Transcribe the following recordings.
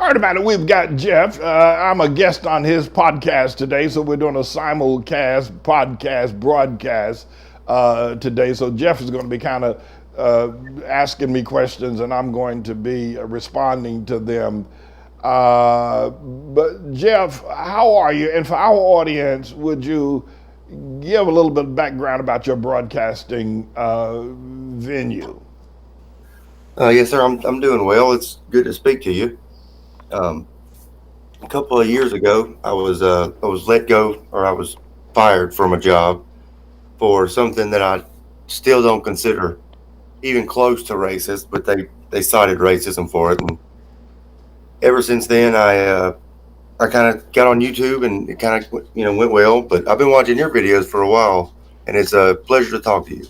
All right, about it. We've got Jeff. I'm a guest on his podcast today, so we're doing a simulcast podcast broadcast today. So Jeff is going to be kind of asking me questions, and I'm going to be responding to them. But Jeff, how are you? And for our audience, would you give a little bit of background about your broadcasting venue? Yes, sir. I'm doing well. It's good to speak to you. Um, a couple of years ago, I was let go, or I was fired from a job for something that I still don't consider even close to racist, but they cited racism for it, and ever since then, I kind of got on YouTube, and it kind of went well. But I've been watching your videos for a while, and it's a pleasure to talk to you.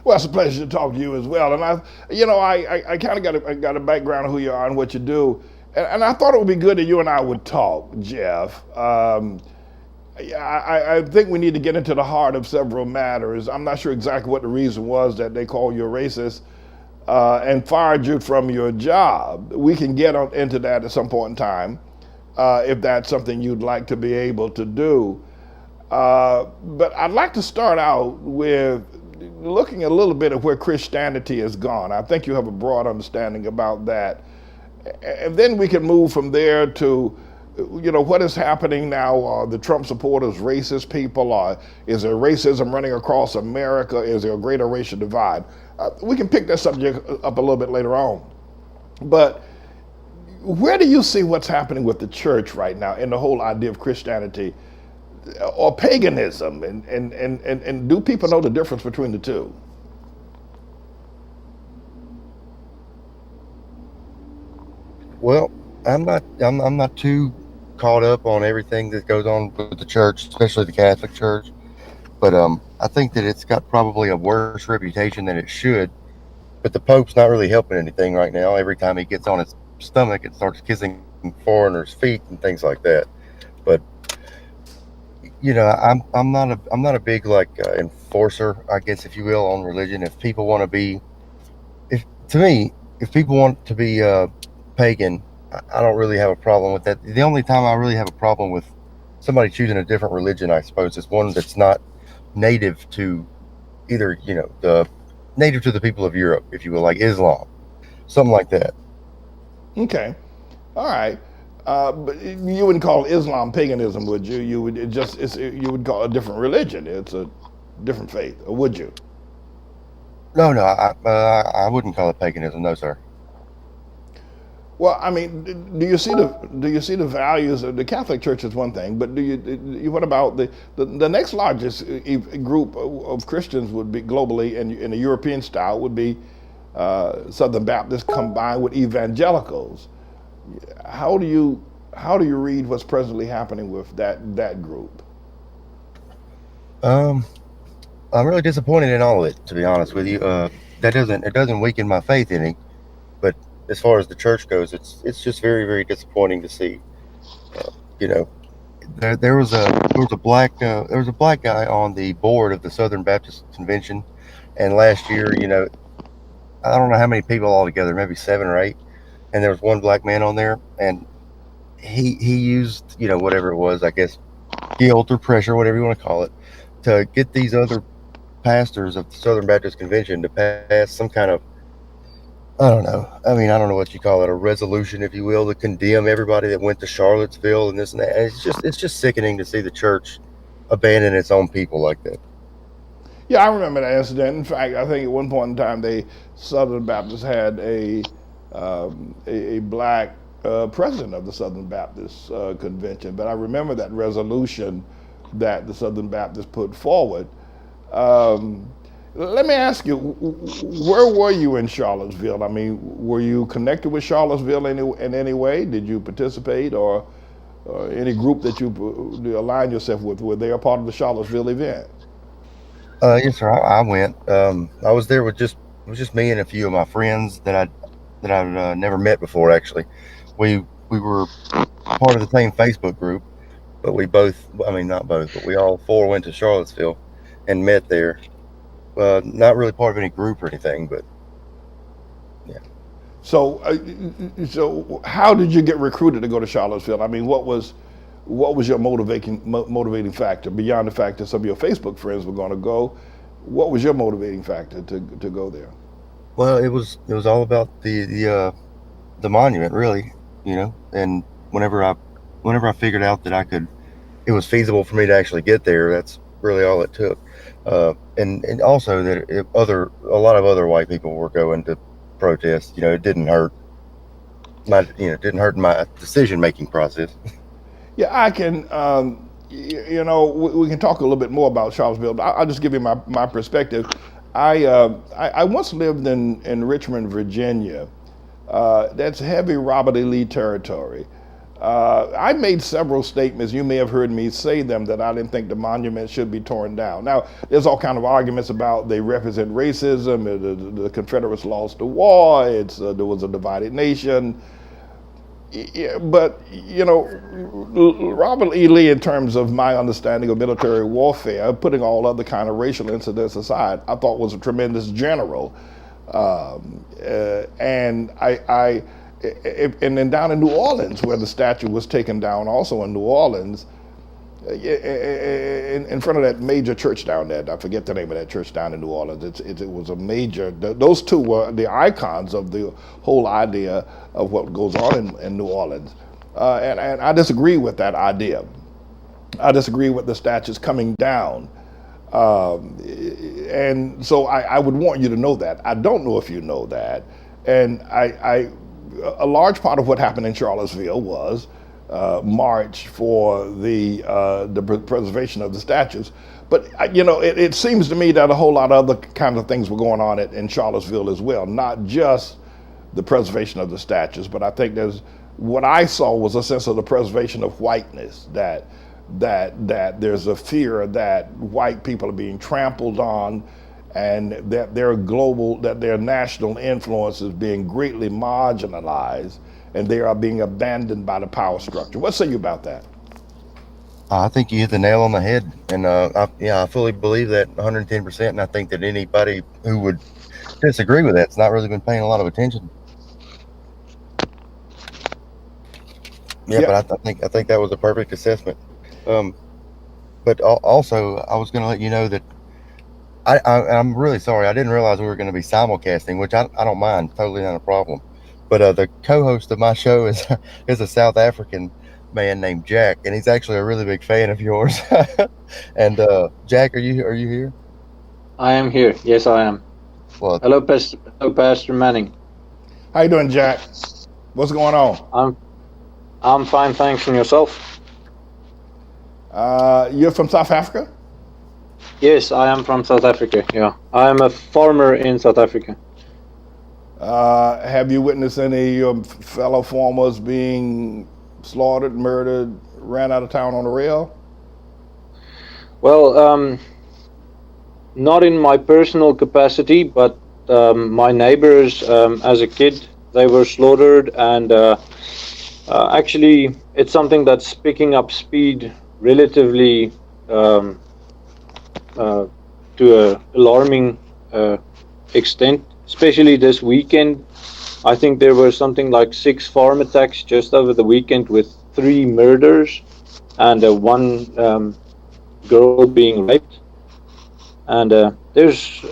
Well, it's a pleasure to talk to you as well. And I kind of got a background of who you are and what you do, and I thought it would be good that you and I would talk, Jeff. I think we need to get into the heart of several matters. I'm not sure exactly what the reason was that they called you a racist and fired you from your job. We can get into that at some point in time if that's something you'd like to be able to do. But I'd like to start out with looking a little bit at where Christianity has gone. I think you have a broad understanding about that. And then we can move from there to, what is happening now. Are the Trump supporters racist people? Or is there racism running across America? Is there a greater racial divide? We can pick that subject up a little bit later on. But where do you see what's happening with the church right now in the whole idea of Christianity or paganism? And do people know the difference between the two? Well, I'm not too caught up on everything that goes on with the church, especially the Catholic Church. But I think that it's got probably a worse reputation than it should. But the Pope's not really helping anything right now. Every time he gets on his stomach and starts kissing foreigners' feet and things like that. But I'm not a big like enforcer, I guess, if you will, on religion. If people want to be, if to me, if people want to be pagan, I don't really have a problem with that. The only time I really have a problem with somebody choosing a different religion, I suppose, is one that's not native to either, the native to the people of Europe, if you will, like Islam, something like that. Okay, all right. But you wouldn't call Islam paganism, would you? You would you would call it a different religion. It's a different faith, or would you? No, no, I wouldn't call it paganism. No, sir. Well, I mean, do you see the values of the Catholic Church is one thing, but what about the next largest group of Christians would be globally in the European style would be Southern Baptists combined with evangelicals. How do you read what's presently happening with that group? Um, I'm really disappointed in all of it, to be honest with you. It doesn't weaken my faith in it, but as far as the church goes, it's just very very disappointing to see. Uh, you know, there was a black guy on the board of the Southern Baptist Convention, and last year, I don't know how many people altogether, maybe 7 or 8, and there was one black man on there, and he used whatever it was, I guess guilt or pressure, whatever you want to call it, to get these other pastors of the Southern Baptist Convention to pass some kind of, I don't know. I mean, I don't know what you call it, a resolution, if you will, to condemn everybody that went to Charlottesville and this and that. And it's just sickening to see the church abandon its own people like that. Yeah, I remember that incident. In fact, I think at one point in time, they Southern Baptists had a black president of the Southern Baptist Convention. But I remember that resolution that the Southern Baptists put forward. Um, Let me ask you, where were you in Charlottesville? I mean, were you connected with Charlottesville in any way? Did you participate or any group that you aligned yourself with? Were they a part of the Charlottesville event? Yes, sir. I went. I was there with just it was just me and a few of my friends that I've never met before. Actually, we were part of the same Facebook group, but we both, I mean, not both, but we all four went to Charlottesville and met there. Not really part of any group or anything, but yeah. So, so how did you get recruited to go to Charlottesville? I mean, what was your motivating factor beyond the fact that some of your Facebook friends were going to go? What was your motivating factor to go there? Well, it was all about the monument, really, And whenever I whenever I figured out that it was feasible for me to actually get there. That's really all it took. And also that a lot of other white people were going to protest. It didn't hurt my decision making process. Yeah, I can. We can talk a little bit more about Charlottesville, but I'll just give you my perspective. I once lived in Richmond, Virginia. That's heavy Robert E. Lee territory. I made several statements. You may have heard me say them that I didn't think the monument should be torn down. Now, there's all kind of arguments about they represent racism. The Confederates lost the war. There was a divided nation. Yeah, but Robert E. Lee, in terms of my understanding of military warfare, putting all other kind of racial incidents aside, I thought was a tremendous general. And and then down in New Orleans, where the statue was taken down, also in New Orleans, in front of that major church down there. I forget the name of that church down in New Orleans. It was a major. Those two were the icons of the whole idea of what goes on in New Orleans, and I disagree with that idea. I disagree with the statues coming down. And so I would want you to know that. I don't know if you know that. And a large part of what happened in Charlottesville was march for the preservation of the statues. But it seems to me that a whole lot of other kinds of things were going on in Charlottesville as well, not just the preservation of the statues, but I think what I saw was a sense of the preservation of whiteness, that there's a fear that white people are being trampled on, and that their national influence is being greatly marginalized, and they are being abandoned by the power structure. What say you about that? I think you hit the nail on the head, and I fully believe that 110%. And I think that anybody who would disagree with that's not really been paying a lot of attention. Yeah, Yeah. but I think that was a perfect assessment. But also, I was going to let you know that I'm really sorry. I didn't realize we were going to be simulcasting, which I don't mind. Totally not a problem. But the co-host of my show is a South African man named Jack, and he's actually a really big fan of yours. And Jack, are you here? I am here. Yes, I am. Well, Hello, Pastor Manning. How you doing, Jack? What's going on? I'm fine, thanks. And yourself? You're from South Africa? Yes, I am from South Africa. Yeah, I am a farmer in South Africa. Have you witnessed any of your fellow farmers being slaughtered, murdered, ran out of town on the rail? Well, not in my personal capacity, but my neighbors, as a kid, they were slaughtered, and actually, it's something that's picking up speed relatively to an alarming extent, especially this weekend. I think there were something like 6 farm attacks just over the weekend, with 3 murders and one girl being raped. And there's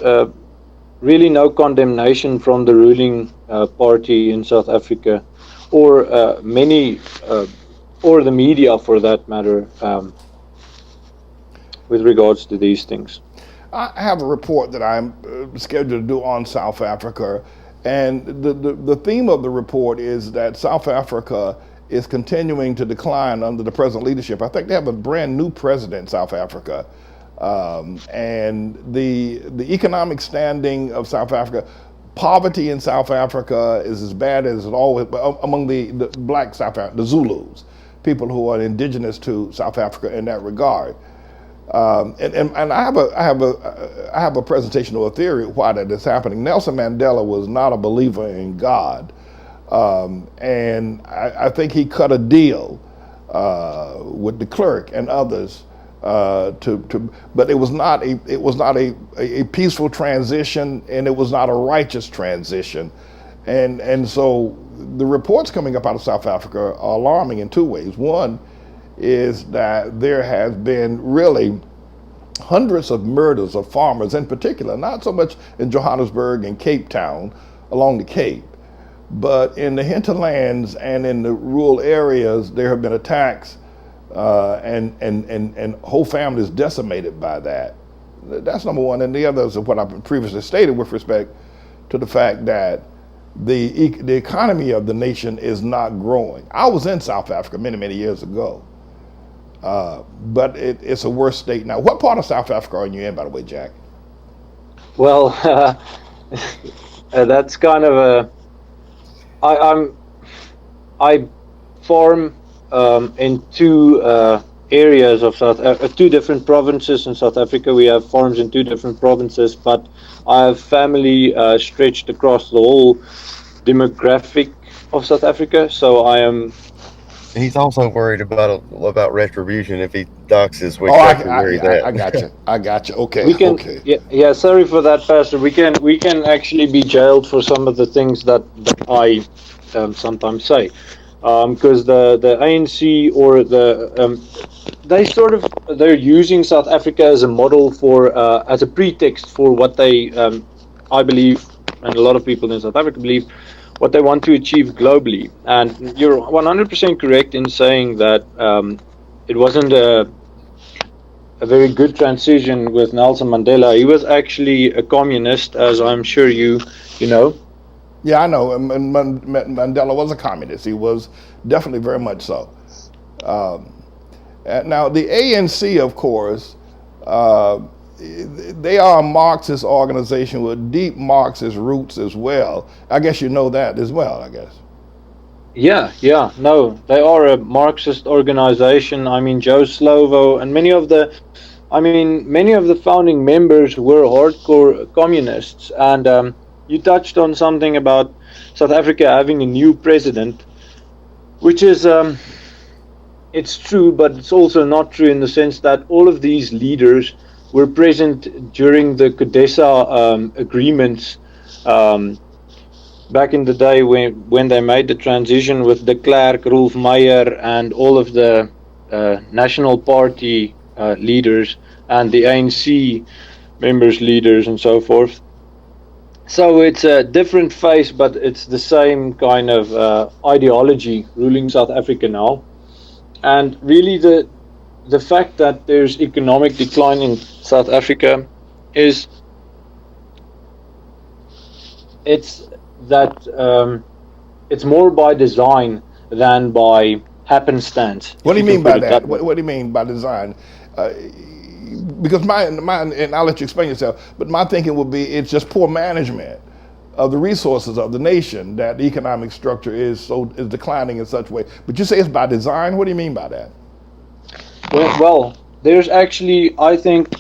really no condemnation from the ruling party in South Africa, or or the media for that matter, with regards to these things. I have a report that I'm scheduled to do on South Africa, and the theme of the report is that South Africa is continuing to decline under the present leadership. I think they have a brand new president in South Africa, and the economic standing of South Africa, poverty in South Africa is as bad as it always among the black South Africa, the Zulus, people who are indigenous to South Africa in that regard. And I have a presentation or a theory why that is happening. Nelson Mandela was not a believer in God, and I think he cut a deal with de Klerk and others but it was not a peaceful transition, and it was not a righteous transition. And so the reports coming up out of South Africa are alarming in two ways. One is that there has been really hundreds of murders of farmers in particular, not so much in Johannesburg and Cape Town along the Cape, but in the hinterlands and in the rural areas. There have been attacks and whole families decimated by that. That's number one. And the other is what I've previously stated with respect to the fact that the economy of the nation is not growing. I was in South Africa many years ago, but it's a worse state now. What part of South Africa are you in, by the way, Jack? Well, that's kind of a. I farm in two areas of two different provinces in South Africa. We have farms in two different provinces, but I have family stretched across the whole demographic of South Africa. So I am. He's also worried about retribution if he doxes which I country where he's at. I got you. Okay. We can, okay. yeah. Sorry for that, Pastor. We can actually be jailed for some of the things that I sometimes say, because the ANC or they're using South Africa as a model for as a pretext for what they I believe, and a lot of people in South Africa believe, what they want to achieve globally. And you're 100% correct in saying that it wasn't a very good transition with Nelson Mandela. He was actually a communist, as I'm sure you know. Yeah, I know. Mandela was a communist. He was definitely very much so. Now, the ANC, of course, they are a Marxist organization with deep Marxist roots as well. I guess you know that as well, I guess. Yeah, no, they are a Marxist organization. I mean, Joe Slovo and many of the founding members were hardcore communists. And you touched on something about South Africa having a new president, which is it's true, but it's also not true in the sense that all of these leaders were present during the CODESA agreements back in the day when they made the transition with de Klerk, Rolf Meyer, and all of the National Party leaders and the ANC members, leaders, and so forth. So it's a different face, but it's the same kind of ideology ruling South Africa now. And really the fact that there's economic decline in South Africa is it's more by design than by happenstance. What do you mean by that? What do you mean by design? Because my and I'll let you explain yourself, but my thinking would be it's just poor management of the resources of the nation that the economic structure is declining in such a way. But you say it's by design. What do you mean by that? Well, there's actually, I think,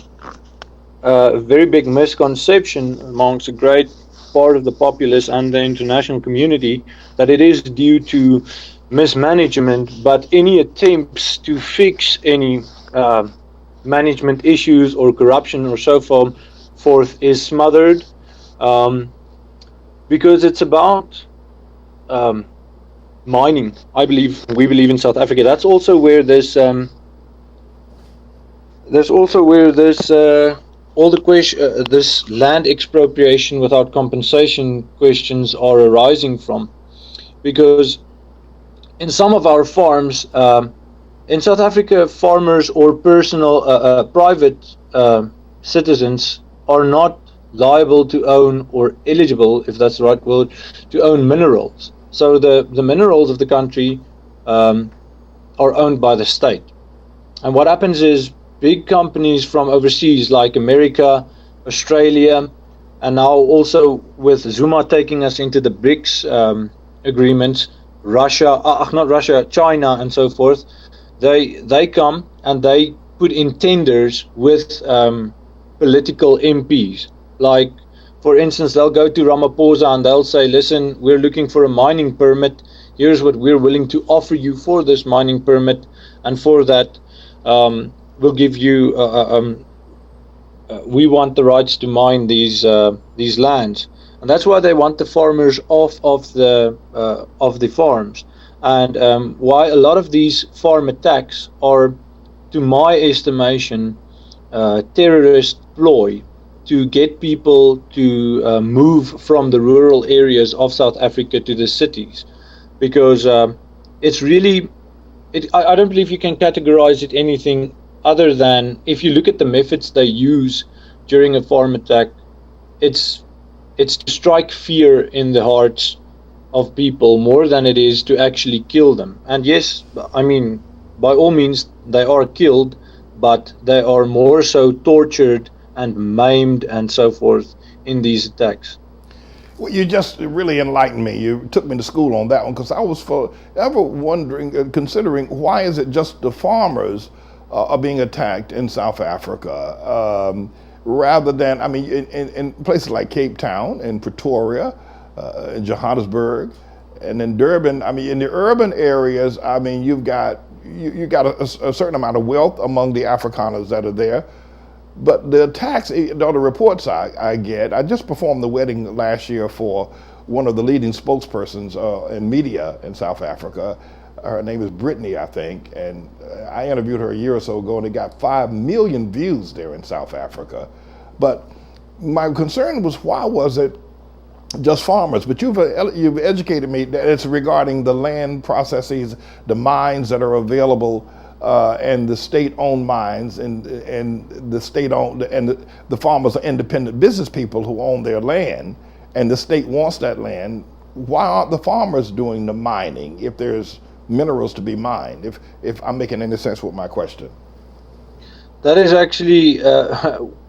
a very big misconception amongst a great part of the populace and the international community that it is due to mismanagement, but any attempts to fix any management issues or corruption or so forth is smothered, because it's about mining. We believe in South Africa. That's also where this all the this land expropriation without compensation questions are arising from, because in some of our farms in South Africa, farmers or private citizens are not liable to own, or eligible, if that's the right word, to own minerals. So the minerals of the country are owned by the state. And what happens is big companies from overseas like America, Australia, and now also with Zuma taking us into the BRICS agreements, China and so forth, they come and they put in tenders with political MPs. Like, for instance, they'll go to Ramaphosa and they'll say, listen, we're looking for a mining permit. Here's what we're willing to offer you for this mining permit. And for that, we'll give you, we want the rights to mine these lands. and that's why they want the farmers off of the farms, and why a lot of these farm attacks are, to my estimation, terrorist ploy to get people to move from the rural areas of South Africa to the cities, because it's really, I don't believe you can categorize it anything other than, if you look at the methods they use during a farm attack, it's to strike fear in the hearts of people more than it is to actually kill them. And yes, I mean, by all means, they are killed, but they are more so tortured and maimed and so forth in these attacks. Well, you just really enlightened me. You took me to school on that one, because I was forever wondering, considering, why is it just the farmers are being attacked in South Africa, rather than, I mean, in places like Cape Town and Pretoria, in Johannesburg, and in Durban. I mean, in the urban areas, I mean, you got a certain amount of wealth among the Afrikaners that are there. But the attacks, the reports I get, I just performed the wedding last year for one of the leading spokespersons in media in South Africa. Her name is Brittany, I think, and I interviewed her a year or so ago, and it got 5 million views there in South Africa. But my concern was, why was it just farmers? But you've educated me that it's regarding the land processes, the mines that are available, and the state-owned mines, and the state-owned, and the farmers are independent business people who own their land, and the state wants that land. Why aren't the farmers doing the mining if there's minerals to be mined? If I'm making any sense with my question. That is actually,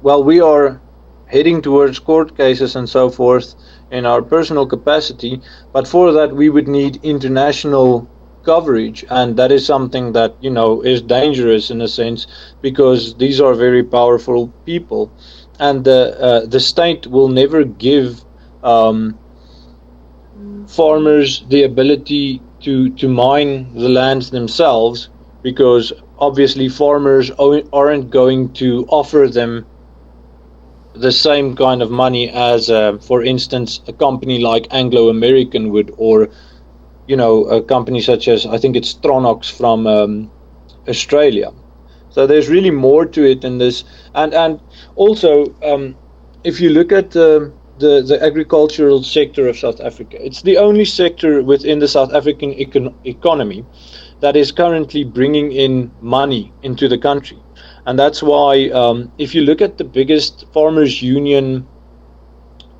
well, we are heading towards court cases and so forth in our personal capacity, but for that we would need international coverage, and that is something that, you know, is dangerous in a sense, because these are very powerful people, and the state will never give farmers the ability to mine the lands themselves, because obviously farmers aren't going to offer them the same kind of money as, for instance, a company like Anglo American would, or, you know, a company such as, I think it's Tronox from Australia. So there's really more to it than this. And also, if you look at the agricultural sector of South Africa, it's the only sector within the South African economy that is currently bringing in money into the country. And that's why, if you look at the biggest farmers union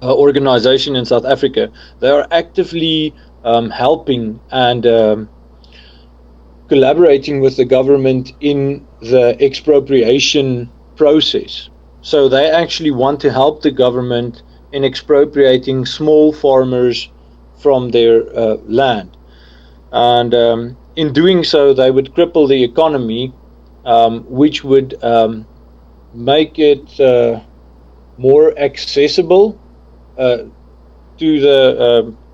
organization in South Africa, they are actively helping and collaborating with the government in the expropriation process. So they actually want to help the government in expropriating small farmers from their land. And in doing so, they would cripple the economy, which would make it more accessible to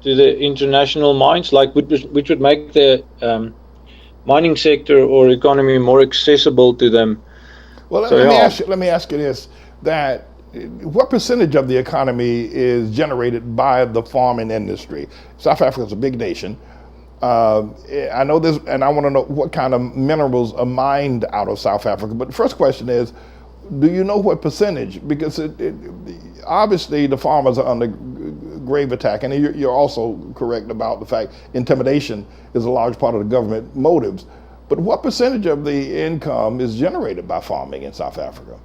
the international mines, like which would make the mining sector or economy more accessible to them. Well, So, let me ask you this: that what percentage of the economy is generated by the farming industry? South Africa is a big nation. I know this, and I want to know what kind of minerals are mined out of South Africa. But the first question is, do you know what percentage? Because obviously the farmers are under grave attack, and you're also correct about the fact intimidation is a large part of the government motives. But what percentage of the income is generated by farming in South Africa?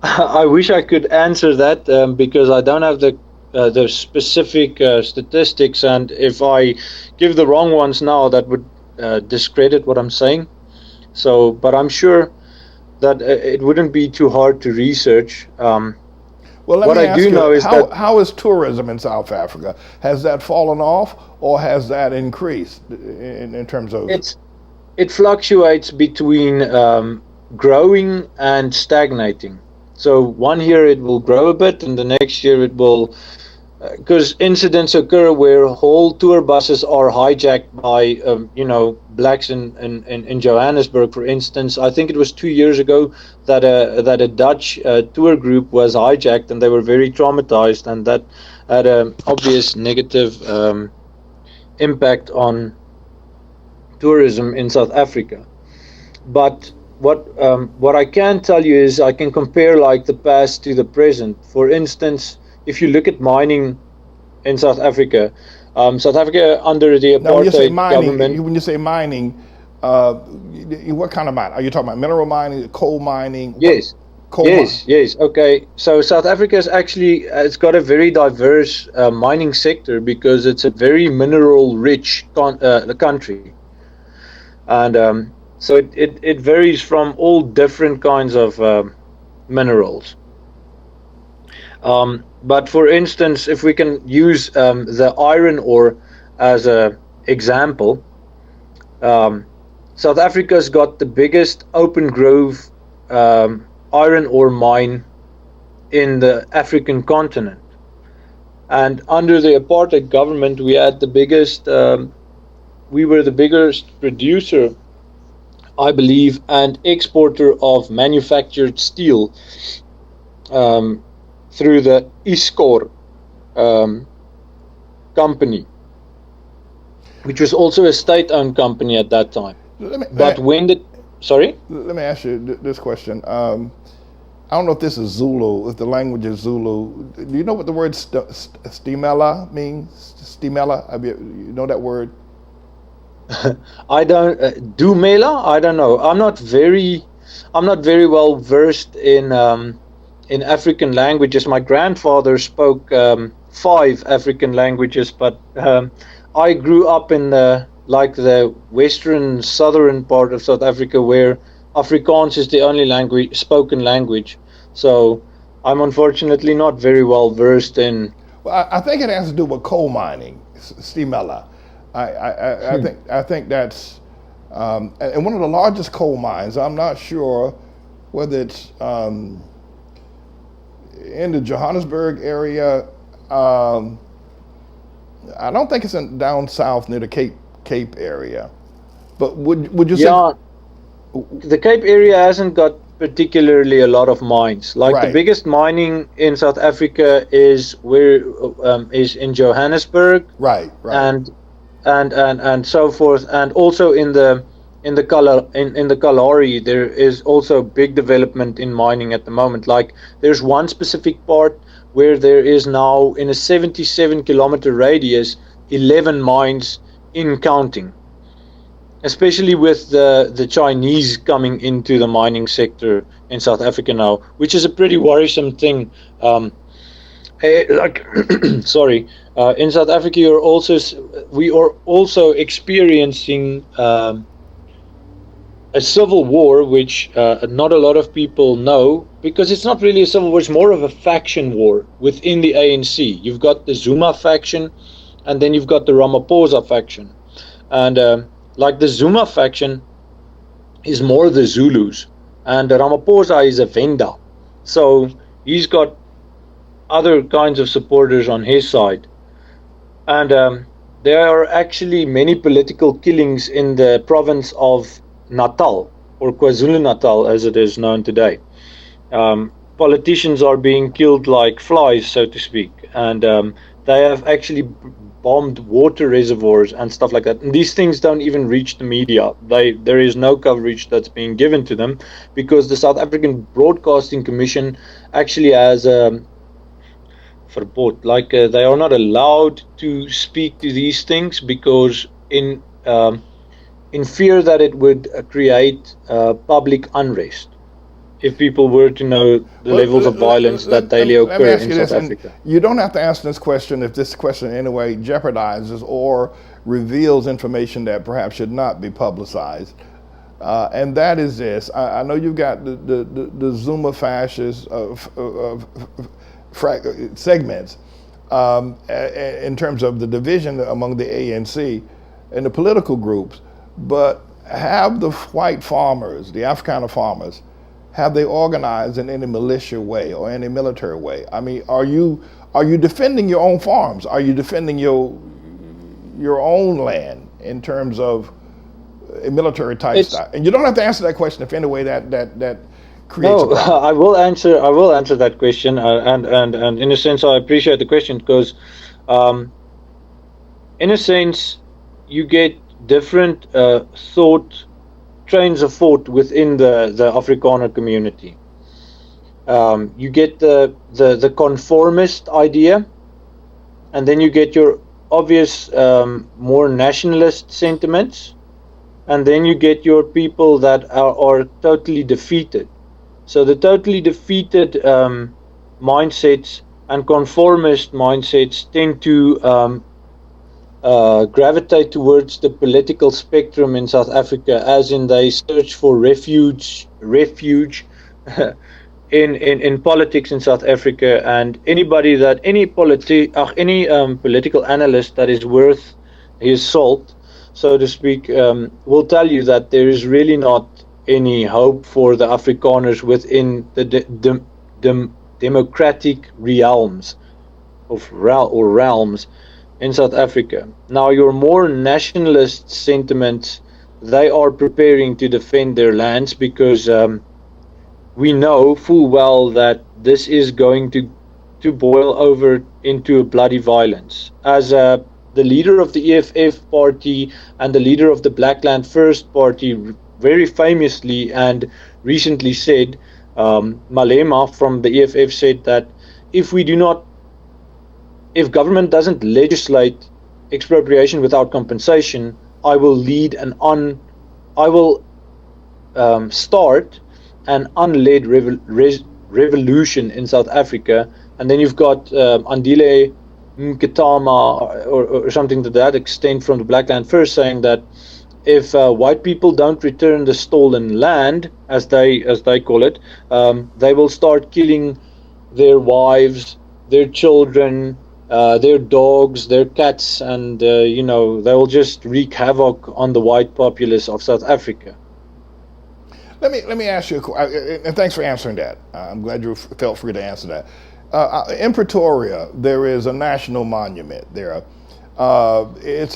I wish I could answer that, because I don't have the specific statistics, and if I give the wrong ones now, that would discredit what I'm saying. So, but I'm sure that it wouldn't be too hard to research. Well, let me ask you, how is tourism in South Africa? Has that fallen off, or has that increased in terms of? It fluctuates between growing and stagnating. So one year it will grow a bit, and the next year it will because incidents occur where whole tour buses are hijacked by blacks in Johannesburg, for instance. I think it was 2 years ago that a Dutch tour group was hijacked, and they were very traumatized, and that had an obvious negative impact on tourism in South Africa. But what I can tell you is I can compare like the past to the present. For instance, if you look at mining in South Africa, South Africa under the Now, when you say apartheid mining, government. when you say mining, what kind of mine? Are you talking about mineral mining, coal mining? Yes, Coal mine. yes. Okay, so South Africa is actually it's got a very diverse mining sector because it's a very mineral-rich country, and so it varies from all different kinds of minerals. But for instance, if we can use the iron ore as a example, South Africa's got the biggest open grove iron ore mine in the African continent. And under the apartheid government, we had the biggest, we were the biggest producer, I believe, and exporter of manufactured steel through the ISCOR company, which was also a state-owned company at that time. But when the sorry? Let me ask you this question. I don't know if this is Zulu, if the language is Zulu. Do you know what the word stimela means? Stimela? You know that word? I don't Dumela. I don't know. I'm not very well versed in African languages. My grandfather spoke 5 African languages, but I grew up in the western southern part of South Africa, where Afrikaans is the only spoken language. So I'm unfortunately not very well versed in. Well, I think it has to do with coal mining, stimela. I think that's and one of the largest coal mines. I'm not sure whether it's in the Johannesburg area. I don't think it's down south near the Cape area. But would you say? Yeah, the Cape area hasn't got particularly a lot of mines. Like the Right. biggest mining in South Africa is in Johannesburg, Right. and so forth, and also in the Kalahari there is also big development in mining at the moment. Like there's one specific part where there is now, in a 77-kilometer radius, 11 mines in counting, especially with the Chinese coming into the mining sector in South Africa now, which is a pretty worrisome thing. Sorry, in South Africa we are also experiencing a civil war, which not a lot of people know, because it's not really a civil war, it's more of a faction war within the ANC. You've got the Zuma faction, and then you've got the Ramaphosa faction. And like the Zuma faction is more the Zulus, and Ramaphosa is a Venda. So he's got other kinds of supporters on his side. And there are actually many political killings in the province of Natal, or KwaZulu-Natal as it is known today. Politicians are being killed like flies, so to speak, and they have actually bombed water reservoirs and stuff like that. And these things don't even reach the media. There is no coverage that's being given to them, because the South African Broadcasting Commission actually has verbod. They are not allowed to speak to these things, because in fear that it would create public unrest if people were to know the levels of violence that daily occur in South Africa. You don't have to answer this question if this question in any way jeopardizes or reveals information that perhaps should not be publicized. And that is this. I know you've got the Zuma fascist segments in terms of the division among the ANC and the political groups, but have the white farmers, the Afrikaner farmers, have they organized in any militia way or any military way? I mean, are you defending your own farms? Are you defending your own land in terms of a military type style? And you don't have to answer that question if any way that creates a problem. I will answer that question, and in a sense, I appreciate the question because, in a sense, you get different trains of thought within the Afrikaner community. You get the conformist idea, and then you get your obvious more nationalist sentiments, and then you get your people that are totally defeated. So the totally defeated mindsets and conformist mindsets tend to gravitate towards the political spectrum in South Africa, as in they search for refuge in politics in South Africa. And any political analyst that is worth his salt, so to speak, will tell you that there is really not any hope for the Afrikaners within the democratic realms in South Africa. Now, your more nationalist sentiments, they are preparing to defend their lands because we know full well that this is going to boil over into a bloody violence. As the leader of the EFF party and the leader of the Blackland First party very famously and recently said, Malema from the EFF said that if government doesn't legislate expropriation without compensation, I will start an unled revolution in South Africa. And then you've got Andile Mketama or something to that extent from the Blackland First saying that if white people don't return the stolen land, as they call it, they will start killing their wives, their children, their dogs, their cats, and they will just wreak havoc on the white populace of South Africa. Let me ask you, and thanks for answering that. I'm glad you felt free to answer that. In Pretoria, there is a national monument there. It's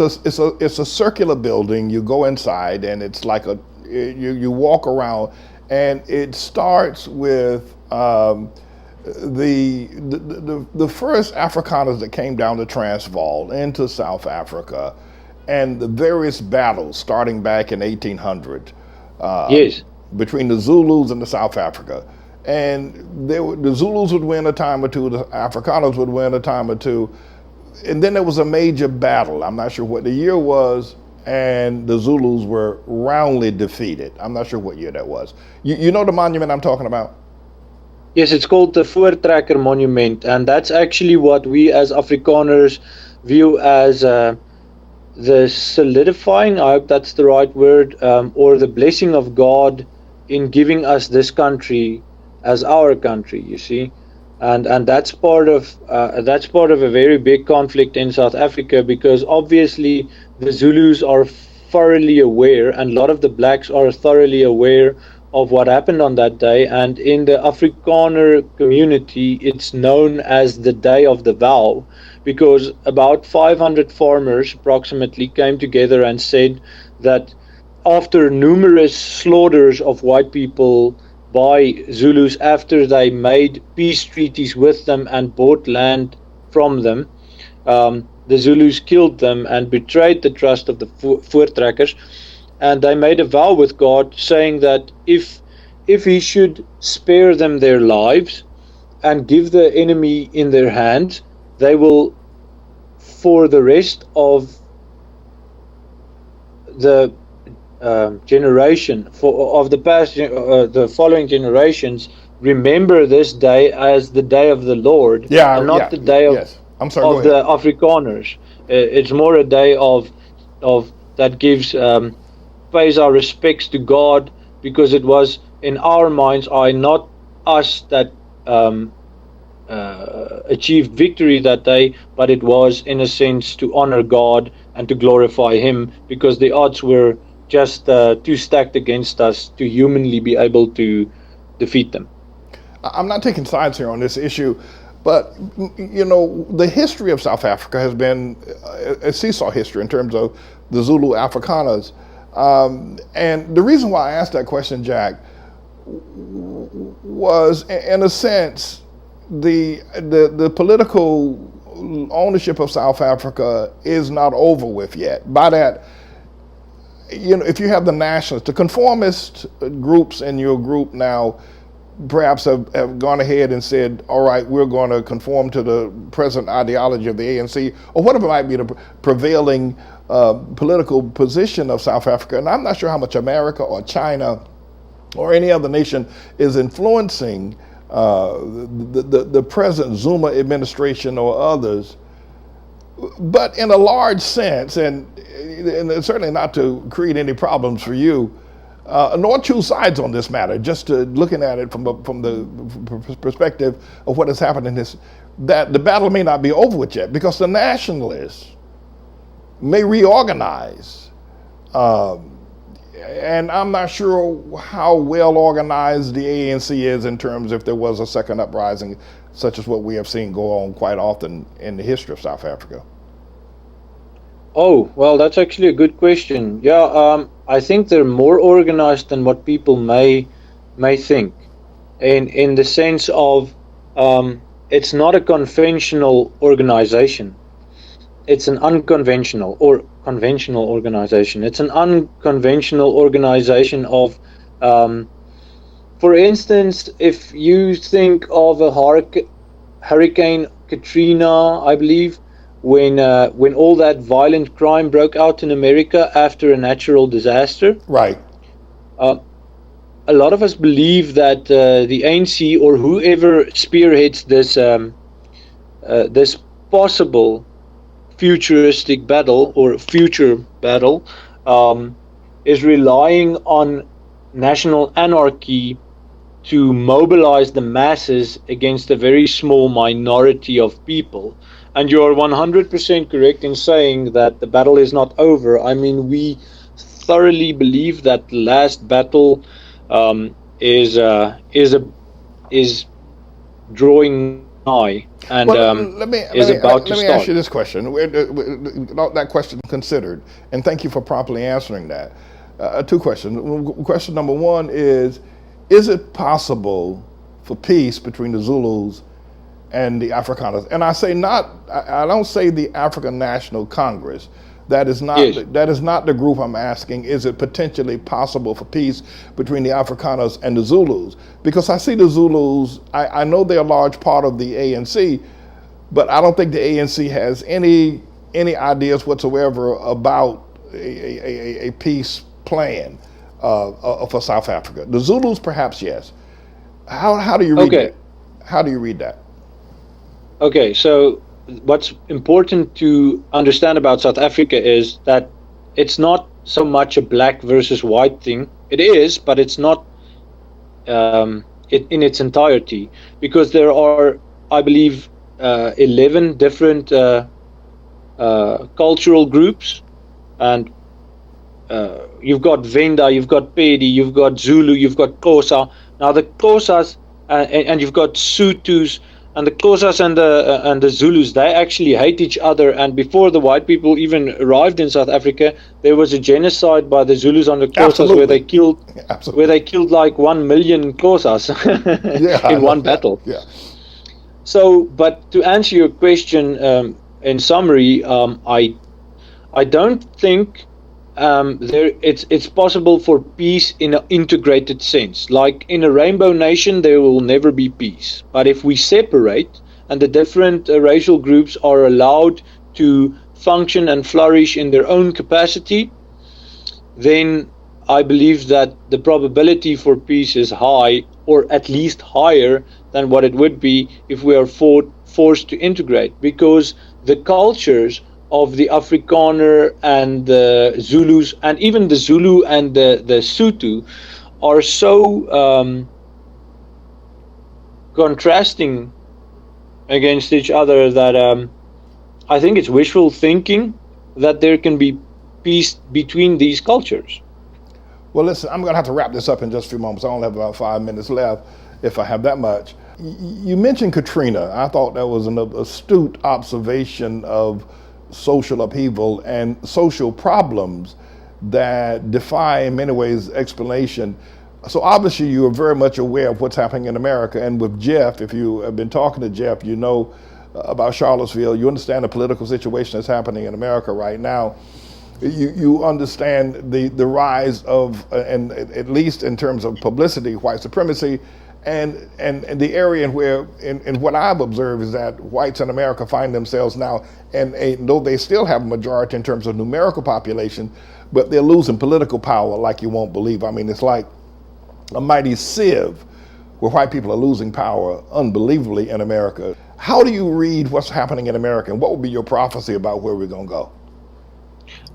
a circular building. You go inside, and it's like you walk around, and it starts with the first Afrikaners that came down the Transvaal into South Africa, and the various battles starting back in 1800. Yes. Between the Zulus and the South Africa. And the Zulus would win a time or two, the Afrikaners would win a time or two, and then there was a major battle. I'm not sure what the year was, and the Zulus were roundly defeated. I'm not sure what year that was. You know the monument I'm talking about? Yes, it's called the Voortrekker Monument, and that's actually what we as Afrikaners view as the solidifying, I hope that's the right word, or the blessing of God in giving us this country as our country, you see. And that's part of a very big conflict in South Africa, because obviously the Zulus are thoroughly aware, and a lot of the blacks are thoroughly aware of what happened on that day. And in the Afrikaner community, it's known as the Day of the Vow, because about 500 farmers approximately came together and said that after numerous slaughters of white people by Zulus, after they made peace treaties with them and bought land from them, the Zulus killed them and betrayed the trust of the Voortrekkers, and they made a vow with God saying that if he should spare them their lives and give the enemy in their hands, they will, for the rest of the generation of the past, the following generations, remember this day as the day of the Lord, and not the day of the Afrikaners. It's more a day of that gives pays our respects to God, because it was in our mind's eye not us that achieved victory that day, but it was in a sense to honor God and to glorify Him, because the odds were just too stacked against us to humanly be able to defeat them. I'm not taking sides here on this issue, but the history of South Africa has been a seesaw history in terms of the Zulu Afrikaners. And the reason why I asked that question, Jack, was in a sense the political ownership of South Africa is not over with yet. By that, if you have the nationalists, the conformist groups in your group now perhaps have gone ahead and said, all right, we're going to conform to the present ideology of the ANC, or whatever might be the prevailing political position of South Africa. And I'm not sure how much America or China or any other nation is influencing the present Zuma administration or others. But in a large sense, and certainly not to create any problems for you, nor choose sides on this matter, just looking at it from the perspective of what has happened in this, that the battle may not be over with yet, because the nationalists may reorganize. And I'm not sure how well organized the ANC is in terms if there was a second uprising, such as what we have seen go on quite often in the history of South Africa. Oh, well, that's actually a good question. Yeah, I think they're more organized than what people may think, in the sense of it's not a conventional organization. It's an unconventional or conventional organization. It's an unconventional organization of, for instance, if you think of a Hurricane Katrina, I believe, when all that violent crime broke out in America after a natural disaster. Right. A lot of us believe that the ANC or whoever spearheads this possible futuristic battle or future battle is relying on national anarchy to mobilize the masses against a very small minority of people. And you are 100% correct in saying that the battle is not over. I mean, we thoroughly believe that the last battle is drawing nigh and let me start. ask you this question. That question considered, and thank you for properly answering that. Two questions. Question number one is it possible for peace between the Zulus and the Afrikaners? And I don't say the African National Congress. That is not Yes. that is not the group I'm asking. Is it potentially possible for peace between the Afrikaners and the Zulus? Because I see the Zulus, I know they're a large part of the ANC, but I don't think the ANC has any ideas whatsoever about a peace plan for South Africa. The Zulus, perhaps, yes. How do you read that? How do you read that? Okay, so what's important to understand about South Africa is that it's not so much a black versus white thing. It is, but it's not in its entirety, because there are, I believe, 11 different cultural groups, and you've got Venda, you've got Pedi, you've got Zulu, you've got Xhosa. Now the Xhosas and you've got Sothos. And the Xhosas and the Zulus, they actually hate each other. And before the white people even arrived in South Africa, there was a genocide by the Zulus on the Xhosas where they killed like 1 million Xhosas in one battle. Yeah. So, but to answer your question, in summary, I don't think it's possible for peace in an integrated sense. Like in a rainbow nation, there will never be peace. But if we separate and the different racial groups are allowed to function and flourish in their own capacity, then I believe that the probability for peace is high, or at least higher than what it would be if we are forced to integrate, because the cultures of the Afrikaner and the Zulus, and even the Zulu and the Sotho, are so contrasting against each other that I think it's wishful thinking that there can be peace between these cultures. Well, listen, I'm going to have to wrap this up in just a few moments. I only have about 5 minutes left, if I have that much. You mentioned Katrina. I thought that was an astute observation of social upheaval and social problems that defy, in many ways, explanation. So obviously, you are very much aware of what's happening in America. And with Jeff, if you have been talking to Jeff, you know about Charlottesville. You understand the political situation that's happening in America right now. You understand the rise of, and at least in terms of publicity, white supremacy, and the area in what I've observed is that whites in America find themselves now, and though they still have a majority in terms of numerical population, but they're losing political power like you won't believe. I mean, it's like a mighty sieve where white people are losing power unbelievably in America. How do you read what's happening in America, and what would be your prophecy about where we're going to go?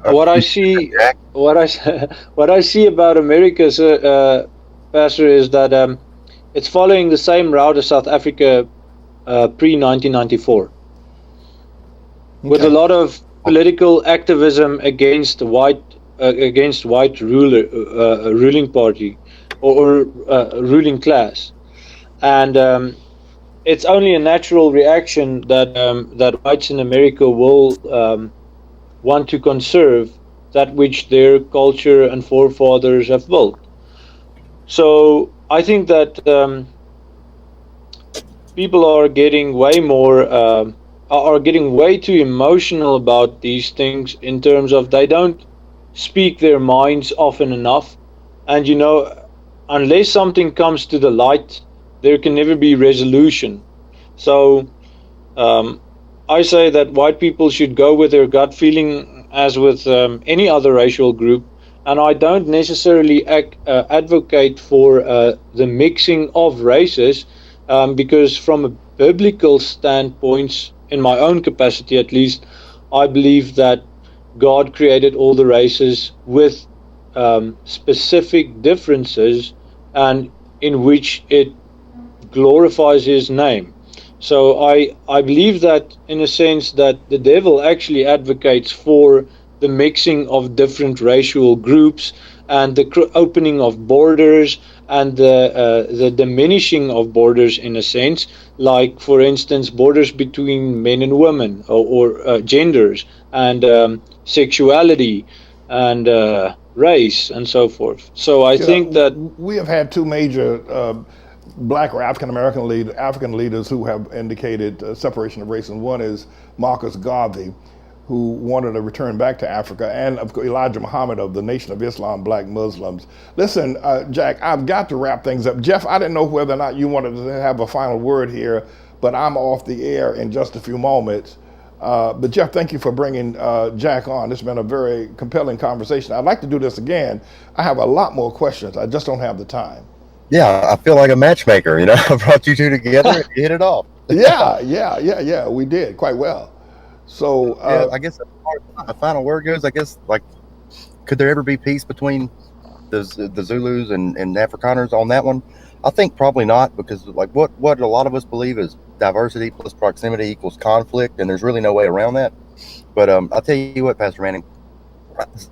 What I see, what I see about America, Pastor, is that it's following the same route as South Africa pre-1994, with a lot of political activism against white ruling party or ruling class, and it's only a natural reaction that whites in America will want to conserve that which their culture and forefathers have built. So I think that people are getting way too emotional about these things, in terms of they don't speak their minds often enough. And unless something comes to the light, there can never be resolution. So I say that white people should go with their gut feeling, as with any other racial group, and I don't necessarily advocate for the mixing of races, because from a biblical standpoint, in my own capacity at least, I believe that God created all the races with specific differences, and in which it glorifies His name. So I believe that, in a sense, that the devil actually advocates for the mixing of different racial groups, and the opening of borders, and the diminishing of borders, in a sense, like, for instance, borders between men and women, or genders, and sexuality, and race, and so forth. So I think that we have had two major Black or African leaders who have indicated separation of race, and one is Marcus Garvey, who wanted to return back to Africa, and of course Elijah Muhammad of the Nation of Islam, Black Muslims. Listen, Jack, I've got to wrap things up. Jeff, I didn't know whether or not you wanted to have a final word here, but I'm off the air in just a few moments. But Jeff, thank you for bringing Jack on. It's been a very compelling conversation. I'd like to do this again. I have a lot more questions. I just don't have the time. Yeah, I feel like a matchmaker. I brought you two together and you hit it off. Yeah. We did quite well. So I guess a final word goes, I guess, like, could there ever be peace between the Zulus and Afrikaners on that one? I think probably not, because like what a lot of us believe is diversity plus proximity equals conflict, and there's really no way around that. But I'll tell you what, Pastor Manning,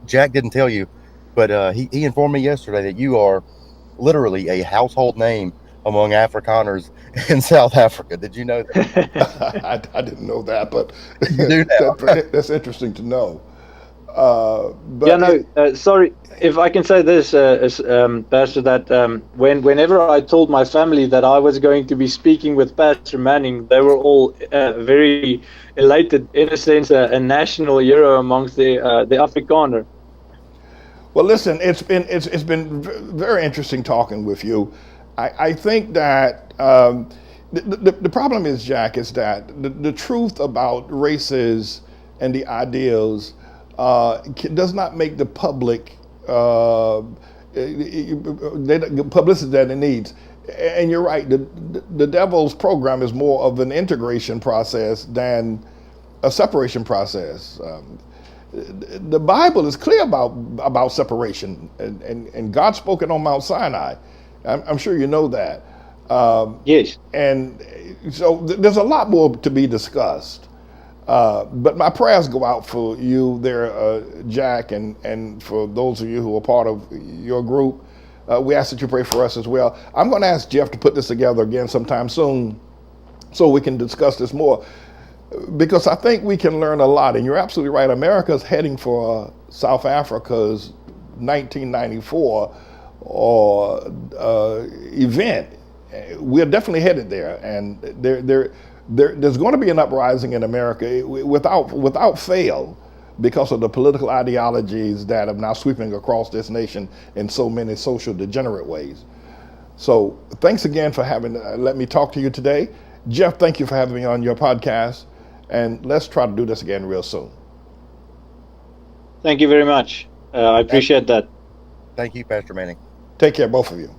Jack didn't tell you, but he informed me yesterday that you are literally a household name among Afrikaners in South Africa. Did you know that? I didn't know that, but You do now. that's interesting to know. Sorry, if I can say this, Pastor, that whenever I told my family that I was going to be speaking with Pastor Manning, they were all very elated, in a sense, a national hero amongst the Afrikaner. Well, listen, it's been very interesting talking with you. I think that the problem is, Jack, is that the truth about races and the ideals does not make the public the publicity that it needs. And you're right, the devil's program is more of an integration process than a separation process. The Bible is clear about separation, and God spoke it on Mount Sinai. I'm sure you know that. Yes. And so there's a lot more to be discussed. But my prayers go out for you there, Jack, and for those of you who are part of your group. We ask that you pray for us as well. I'm going to ask Jeff to put this together again sometime soon so we can discuss this more, because I think we can learn a lot. And you're absolutely right. America's heading for South Africa's 1994 event. We're definitely headed there, and there's going to be an uprising in America without fail, because of the political ideologies that are now sweeping across this nation in so many social degenerate ways. So thanks again for having let me talk to you today. Jeff, thank you for having me on your podcast, and let's try to do this again real soon. Thank you very much. I appreciate that. Thank you, Pastor Manning. Take care, both of you.